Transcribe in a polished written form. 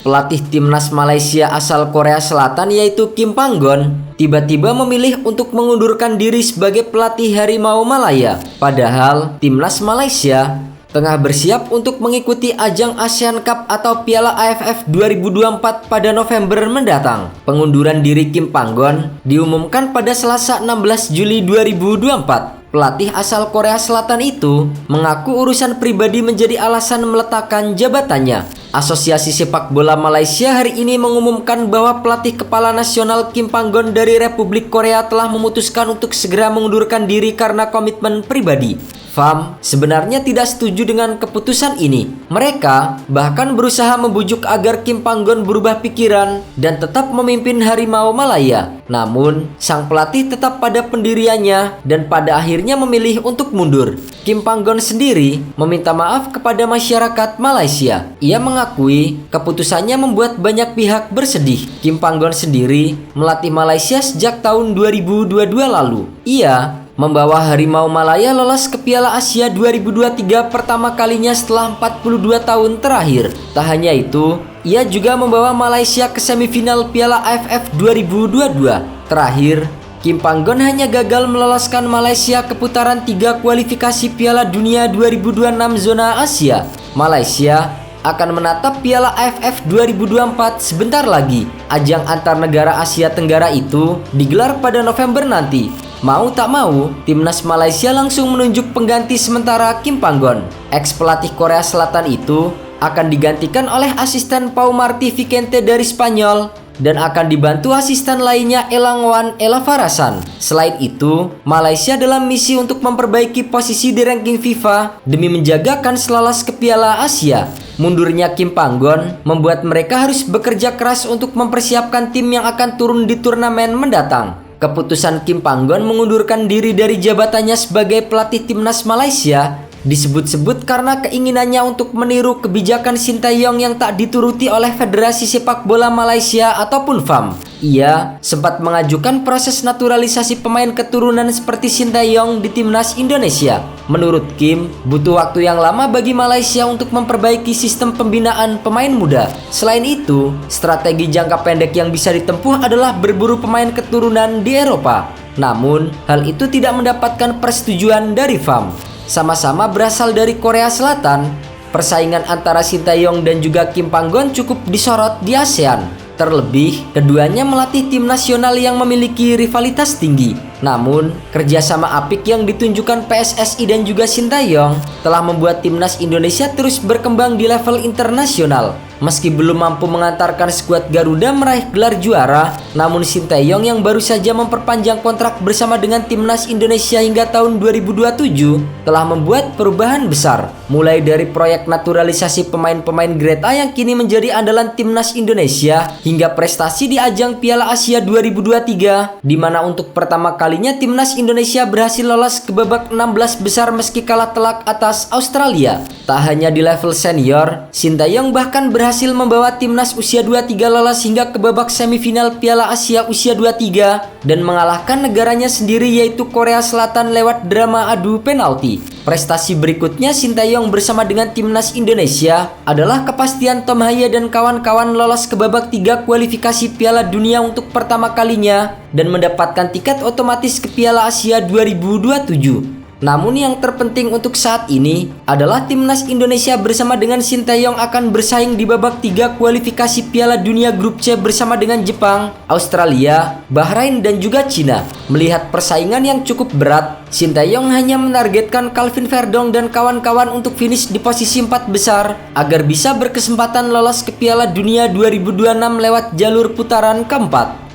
Pelatih timnas Malaysia asal Korea Selatan yaitu Kim Panggon tiba-tiba memilih untuk mengundurkan diri sebagai pelatih Harimau Malaya. Padahal timnas Malaysia tengah bersiap untuk mengikuti ajang ASEAN Cup atau Piala AFF 2024 pada November mendatang. Pengunduran diri Kim Panggon diumumkan pada Selasa 16 Juli 2024. Pelatih asal Korea Selatan itu mengaku urusan pribadi menjadi alasan meletakkan jabatannya. Asosiasi Sepak Bola Malaysia hari ini mengumumkan bahwa pelatih kepala nasional Kim Panggon dari Republik Korea telah memutuskan untuk segera mengundurkan diri karena komitmen pribadi. FAM sebenarnya tidak setuju dengan keputusan ini. Mereka bahkan berusaha membujuk agar Kim Panggon berubah pikiran dan tetap memimpin Harimau Malaya. Namun, sang pelatih tetap pada pendiriannya dan pada akhirnya memilih untuk mundur. Kim Panggon sendiri meminta maaf kepada masyarakat Malaysia. Ia mengakui keputusannya membuat banyak pihak bersedih. Kim Panggon sendiri melatih Malaysia sejak tahun 2022 lalu. Ia membawa Harimau Malaya lolos ke Piala Asia 2023 pertama kalinya setelah 42 tahun terakhir. Tak hanya itu, ia juga membawa Malaysia ke semifinal Piala AFF 2022. Terakhir, Kim Panggon hanya gagal meloloskan Malaysia ke putaran 3 kualifikasi Piala Dunia 2026 zona Asia. Malaysia akan menatap Piala AFF 2024 sebentar lagi. Ajang antar negara Asia Tenggara itu digelar pada November nanti. Mau tak mau, timnas Malaysia langsung menunjuk pengganti sementara Kim Panggon. Ex-pelatih Korea Selatan itu akan digantikan oleh asisten Pau Martí Vicente dari Spanyol dan akan dibantu asisten lainnya Elangwan Elavarasan. Selain itu, Malaysia dalam misi untuk memperbaiki posisi di ranking FIFA demi menjaga kans lolos ke Piala Asia. Mundurnya Kim Panggon membuat mereka harus bekerja keras untuk mempersiapkan tim yang akan turun di turnamen mendatang. Keputusan Kim Panggon mengundurkan diri dari jabatannya sebagai pelatih timnas Malaysia disebut-sebut karena keinginannya untuk meniru kebijakan Sintayong yang tak dituruti oleh Federasi Sepak Bola Malaysia ataupun FAM. Ia sempat mengajukan proses naturalisasi pemain keturunan seperti Sintayong di timnas Indonesia. Menurut Kim, butuh waktu yang lama bagi Malaysia untuk memperbaiki sistem pembinaan pemain muda. Selain itu, strategi jangka pendek yang bisa ditempuh adalah berburu pemain keturunan di Eropa. Namun, hal itu tidak mendapatkan persetujuan dari FAM. Sama-sama berasal dari Korea Selatan, persaingan antara Sintayong dan juga Kim Panggon cukup disorot di ASEAN. Terlebih, keduanya melatih tim nasional yang memiliki rivalitas tinggi. Namun, kerjasama apik yang ditunjukkan PSSI dan juga Sintayong telah membuat timnas Indonesia terus berkembang di level internasional. Meski belum mampu mengantarkan skuad Garuda meraih gelar juara, namun Sintayong yang baru saja memperpanjang kontrak bersama dengan timnas Indonesia hingga tahun 2027 telah membuat perubahan besar. Mulai dari proyek naturalisasi pemain-pemain grade A yang kini menjadi andalan timnas Indonesia hingga prestasi di ajang Piala Asia 2023 di mana untuk pertama kalinya timnas Indonesia berhasil lolos ke babak 16 besar meski kalah telak atas Australia. Tak hanya di level senior, Sintayong bahkan berhasil membawa timnas usia 23 lolos hingga ke babak semifinal Piala Asia usia 23 dan mengalahkan negaranya sendiri yaitu Korea Selatan lewat drama adu penalti. Prestasi berikutnya Sintayong bersama dengan timnas Indonesia adalah kepastian Tom Haya dan kawan-kawan lolos ke babak 3 kualifikasi Piala Dunia untuk pertama kalinya dan mendapatkan tiket otomatis ke Piala Asia 2027. Namun yang terpenting untuk saat ini adalah timnas Indonesia bersama dengan Sintayong akan bersaing di babak 3 kualifikasi Piala Dunia Grup C bersama dengan Jepang, Australia, Bahrain dan juga Cina. Melihat persaingan yang cukup berat, Sintayong hanya menargetkan Calvin Verdong dan kawan-kawan untuk finish di posisi 4 besar agar bisa berkesempatan lolos ke Piala Dunia 2026 lewat jalur putaran keempat.